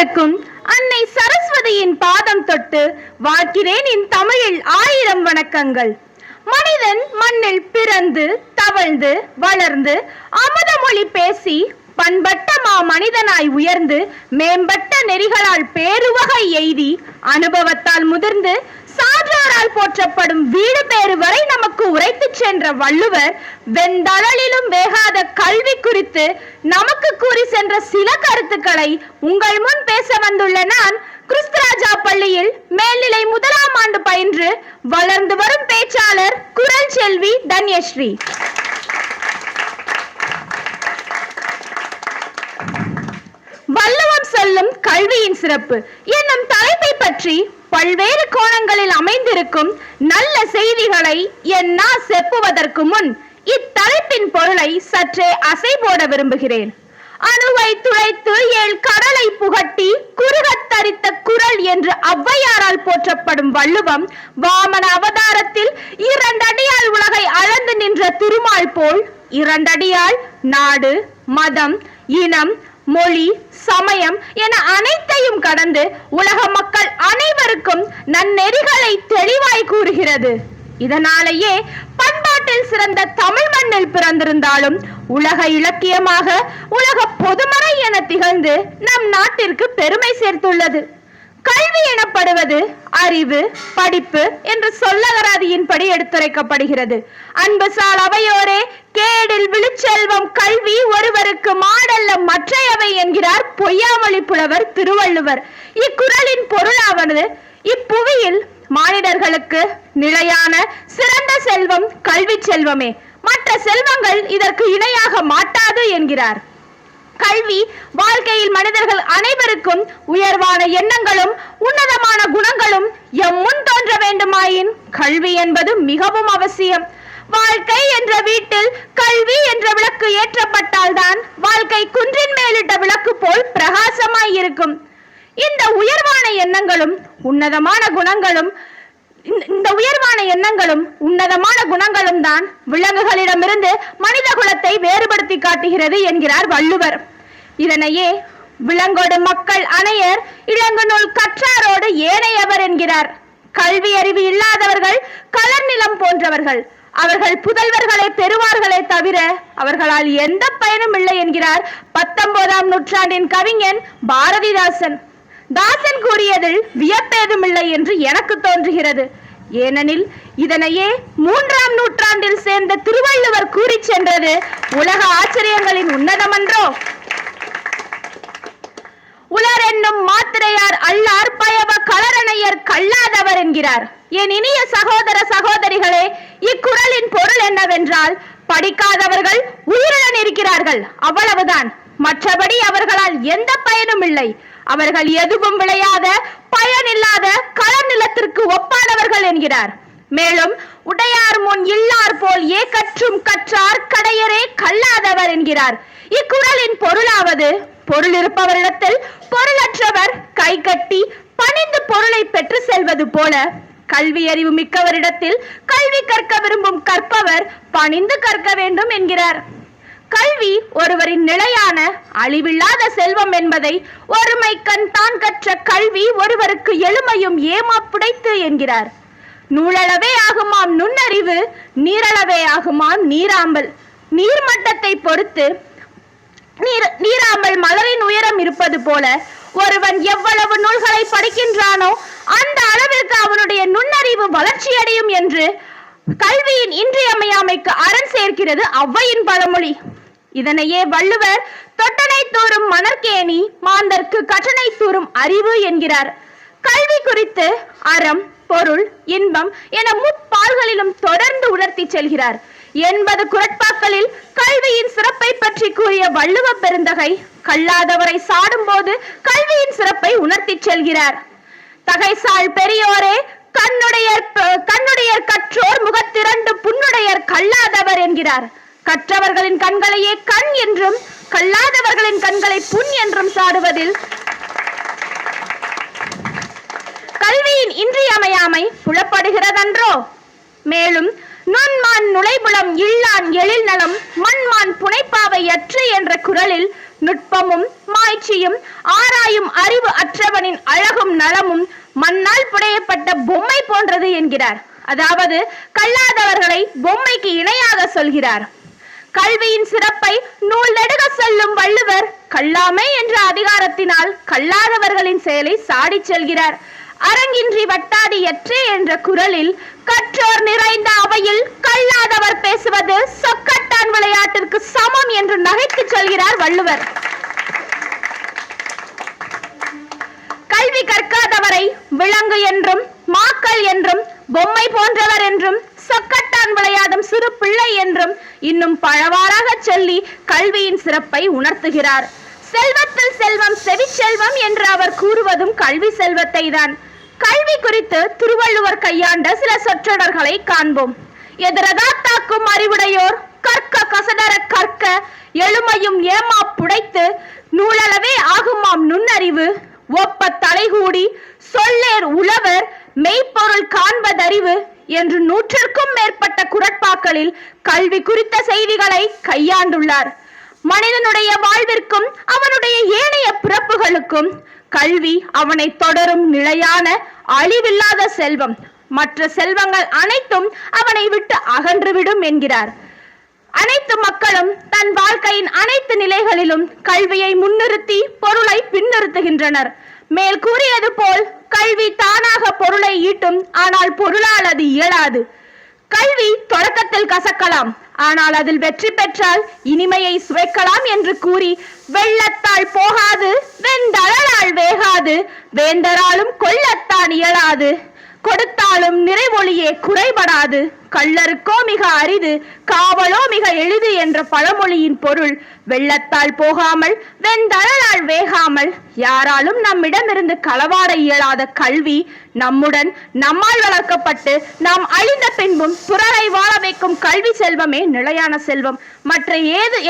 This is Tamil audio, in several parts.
அனைவருக்கும் அன்னை சரஸ்வதியின் பாதம் தொட்டு வாழ்கிறேன் என் தமிழில் 1000 வணக்கங்கள். மனிதன் மண்ணில் பிறந்து தவழ்ந்து வளர்ந்து அமுதமொழி பேசி பண்பட்ட மனிதனாய் உயர்ந்து மேம்பட்ட நெறிகளால் பேருவகை எய்தி அனுபவத்தால் முதிர்ந்து சான்றோரால் போற்றப்படும் வீடு பேறு வரை நமக்கு உரைத்து சென்ற வள்ளுவர் வெந்தளலிலும் வேகாத கல்வி குறித்து நமக்கு கூறி சென்ற சில கருத்துக்களை உங்கள் முன் பேச வந்துள்ள நான் கிறிஸ்துராஜா பள்ளியில் மேல்நிலை 1ஆம் ஆண்டு பயின்று வளர்ந்து வரும் பேச்சாளர் குரல் செல்வி தன்யஸ்ரீ. வள்ளுவம் சொல்லும் கல்வியின் சிறப்பு என்னும் தலைப்பை பற்றி பல்வேறு கோணங்களில் அமைந்திருக்கும் நல்ல செய்திகளை என்னா செப்புவதற்கு முன் இத்தலைப்பின் பொருளை சற்றே அசை போட விரும்புகிறேன். அணுவை துளைத்து 7 கடலை புகட்டி குறுகத் தரித்த குரல் என்று ஔவையாரால் போற்றப்படும் வள்ளுவம் வாமன அவதாரத்தில் 2 அடியால் உலகை அளந்து நின்ற திருமால் போல் 2 அடியால் நாடு மதம் இனம் மொழி சமயம் என அனைத்தையும் கடந்து உலக மக்கள் அனைவருக்கும் நன்னெறிகளை தெளிவாய் கூறுகிறது. இதனாலேயே பண்பாட்டில் சிறந்த தமிழ் மண்ணில் பிறந்திருந்தாலும் உலக இலக்கியமாக உலக பொதுமறை என திகழ்ந்து நம் நாட்டிற்கு பெருமை சேர்த்துள்ளது. கல்வி எனப்படுவது அறிவு படிப்பு என்று சொல்லகராதியின்படி எடுத்துரைக்கப்படுகிறது. அன்புசால் அவையோரே கேடில் விழுச்செல்வம் கல்வி ஒருவருக்கு மாடல்ல மற்றையவை என்கிறார் பொய்யாமொழி புலவர் திருவள்ளுவர். இக்குறளின் பொருளாவது இப்புவியில் மானிடர்களுக்கு நிலையான சிறந்த செல்வம் கல்வி செல்வமே, மற்ற செல்வங்கள் இதற்கு இணையாக மாட்டாது என்கிறார். கல்வி வாழ்க்கையில் மனிதர்கள் அனைவருக்கும் உயர்வான எண்ணங்களும் உன்னதமான குணங்களும் எம்முன் தோன்ற வேண்டுமாயின் கல்வி என்பது மிகவும் அவசியம். வாழ்க்கை என்ற வீட்டில் கல்வி என்ற விளக்கு ஏற்றப்பட்டால்தான் வாழ்க்கை குன்றின் மேலிட்ட விளக்கு போல் பிரகாசமாய் இருக்கும். இந்த உயர்வான எண்ணங்களும் உன்னதமான குணங்களும் தான் விலங்குகளிடமிருந்து மனித குலத்தை வேறுபடுத்தி காட்டுகிறது என்கிறார் வள்ளுவர். இதனையே விலங்கோடு மக்கள் அணையர் இளங்கு நூல் கற்றாரோடு ஏனையவர் என்கிறார். கல்வி அறிவு இல்லாதவர்கள் கலர் நிலம் போன்றவர்கள். அவர்கள் புதல்வர்களை பெறுவார்களே தவிர அவர்களால் எந்த பயனும் இல்லை என்கிறார் 19ஆம் நூற்றாண்டின் கவிஞன் பாரதிதாசன். தாசன் கூறியதில் வியப்பேதுமில்லை என்று எனக்கு தோன்றுகிறது. ஏனெனில் இதனையே 3ஆம் நூற்றாண்டில் சேர்ந்த திருவள்ளுவர் கூறி சென்றது உலக ஆச்சரியங்களின் உன்னதமன்றோ. உலர் என்னும் மாத்திரையார் அல்லார் பயவ கலரணையர் கல்லாதவர் என்கிறார். என் இனிய சகோதர சகோதரிகளே, இக்குறளின் பொருள் என்னவென்றால் படிக்காதவர்கள் உயிருடன் இருக்கிறார்கள், அவ்வளவுதான். மற்றபடி அவர்களால் எந்த பயனும் இல்லை. அவர்கள் எதுவும் விளையாத பயனில்லாத களர் நிலத்திற்கு ஒப்பானவர்கள் என்கிறார். மேலும் உடையார் முன் இல்லார் போல் ஏகற்றும் கற்றார் கடையரே கல்லாதவர் என்கிறார். இக்குறளின் பொருளாவது பொருள் இருப்பவரிடத்தில் பொருளற்றவர் கை கட்டி பணிந்து பொருளை பெற்று செல்வது போல கல்வி அறிவு மிக்கவரிடத்தில் கல்வி கற்க விரும்பும் கற்பவர் பணிந்து கற்க வேண்டும் என்கிறார். கல்வி ஒருவரின் நிலையான அழிவில்லாத செல்வம் என்பதை ஒருமை கண் தான் கற்ற கல்வி ஒருவருக்கு எழுமையும் ஏமா புடைத்து என்கிறார். நூலளவே ஆகுமாம் நுண்ணறிவு, நீரளவே ஆகுமாம் நீராம்பல். நீர்மட்டத்தை பொறுத்து நீராம்பல் மலரின் உயரம் இருப்பது போல ஒருவன் எவ்வளவு நூல்களை படிக்கின்றானோ அந்த அளவிற்கு அவனுடைய நுண்ணறிவு வளர்ச்சியடையும் என்று கல்வியின் இன்றியமையாமைக்கு அரண் சேர்க்கிறது ஔவையின் பழமொழி. இதனையே வள்ளுவர் தொட்டனை தூறும் மணற்கேணி மாந்தர்க்கு கற்றனை தூறும் அறிவு என்கிறார். கல்வி குறித்து அறம் பொருள் இன்பம் என முப்பால்களிலும் தொடர்ந்து உணர்த்தி செல்கிறார். 80 குறட்பாக்களில் கல்வியின் சிறப்பை பற்றி கூறிய வள்ளுவ பெருந்தகை கல்லாதவரை சாடும் போது கல்வியின் சிறப்பை உணர்த்தி செல்கிறார். தகைசால் பெரியோரே கண்ணுடையர் கற்றோர் முகத்திரண்டு புண்ணுடையர் கல்லாதவர் என்கிறார். கற்றவர்களின் கண்களையே கண் என்றும் கல்லாதவர்களின் கண்களை புண் என்றும் சாடுவதில் கல்வியின் இன்றியமையாமை புலப்படுகிறதன்றோ. மேலும் நுண்மான் நுழைபுலம் இல்லான் எழில் நலம் மண்மான் புனைப்பாவை அற்று என்ற குறளில் நுட்பமும் மாய்ச்சியும் ஆராயும் அறிவு அற்றவனின் அழகும் நலமும் மண்ணால் புடையப்பட்ட பொம்மை போன்றது என்கிறார். அதாவது கல்லாதவர்களை பொம்மைக்கு இணையாக சொல்கிறார். கல்வியின் சிறப்பை நூல் நெடுக சொல்லும் வள்ளுவர் கல்லாமை என்ற அதிகாரத்தினால் கல்லாதவர்களின் செயலை சாடி செல்கிறார். அரங்கின்றி வட்டாடி எற்றே என்ற குரலில் கற்றோர் நிறைந்த அவையில் கல்லாதவர் பேசுவது சொக்கட்டான் விளையாட்டிற்கு சமம் என்று நகைத்து சொல்கிறார் வள்ளுவர். கல்வி கற்காதவரை விலங்கு என்றும் மாக்கள் என்றும் பொம்மை போன்றவர் என்றும் சொக்கட்டான் விளையாடும் சிறு பிள்ளை என்றும் இன்னும் பலவாறாக சொல்லி கல்வியின் சிறப்பை உணர்த்துகிறார். செல்வத்தில் செல்வம் செவிச்செல்வம் என்று அவர் கூறுவதும் கல்வி செல்வத்தை தான். கல்வி குறித்து திருவள்ளுவர் கையாண்ட சில சொற்றொடர்களை காண்போம். எதிரதாத்தாக்கும் அறிவுடையோர் கற்க கசடர கற்க எழுமையும் ஏமா புடைத்து நூலளவே ஆகுமாம் நுண்ணறிவு ஒப்ப தலைகூடி சொல்லேர் உழவர் மெய்ப்பொருள் காண்பதறிவு என்று 100க்கும் மேற்பட்ட குறட்பாக்களில் கல்வி குறித்த செய்திகளை கையாண்டுள்ளார். மனிதனுடைய வாழ்விற்கும் அவனுடைய ஏனைய பிறப்புகளுக்கும் கல்வி அவனை தொடரும் நிலையான அழிவில்லாத செல்வம். மற்ற செல்வங்கள் அனைத்தும் அவனை விட்டு அகன்றுவிடும் என்கிறார். அனைத்து மக்களும் தன் வாழ்க்கையின் அனைத்து நிலைகளிலும் கல்வியை முன்னிறுத்தி பொருளை பின்னிறுத்துகின்றனர். மேல் கூறியது போல் கல்வி தானாக பொருளை ஈட்டும், ஆனால் பொருளால் அது இயலாது. கல்வி தொடக்கத்தில் கசக்கலாம், ஆனால் அதில் வெற்றி பெற்றால் இனிமையை சுவைக்கலாம் என்று கூறி வெள்ளத்தால் போகாது வெந்தழலால் வேகாது வேந்தராலும் கொள்ளத்தான் இயலாது கொடுத்தாலும் நிறைவொளியே குறைபடாது கள்ளருக்கோ மிக அரிது காவலோ மிக எளிது என்ற பழமொழியின் பொருள் வெள்ளத்தால் போகாமல் வெந்தழலால் வேகாமல் யாராலும் நம்மிடமிருந்து களவாட இயலாத கல்வி நம்முடன் நம்மால் வளர்க்கப்பட்டு நாம் அழிந்த பின்பும் பிறரை வாழ வைக்கும் கல்வி செல்வமே நிலையான செல்வம். மற்ற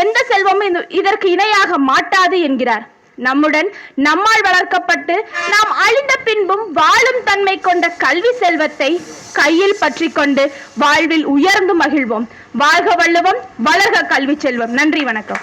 எந்த செல்வமும் இதற்கு இணையாக மாட்டாது என்கிறார். நம்முடன் நம்மால் வளர்க்கப்பட்டு நாம் அழிந்த பின்பும் வாழும் தன்மை கொண்ட கல்வி செல்வத்தை கையில் பற்றி கொண்டு வாழ்வில் உயர்ந்து மகிழ்வோம். வாழ்க வள்ளுவம், வளர்க கல்வி செல்வம். நன்றி, வணக்கம்.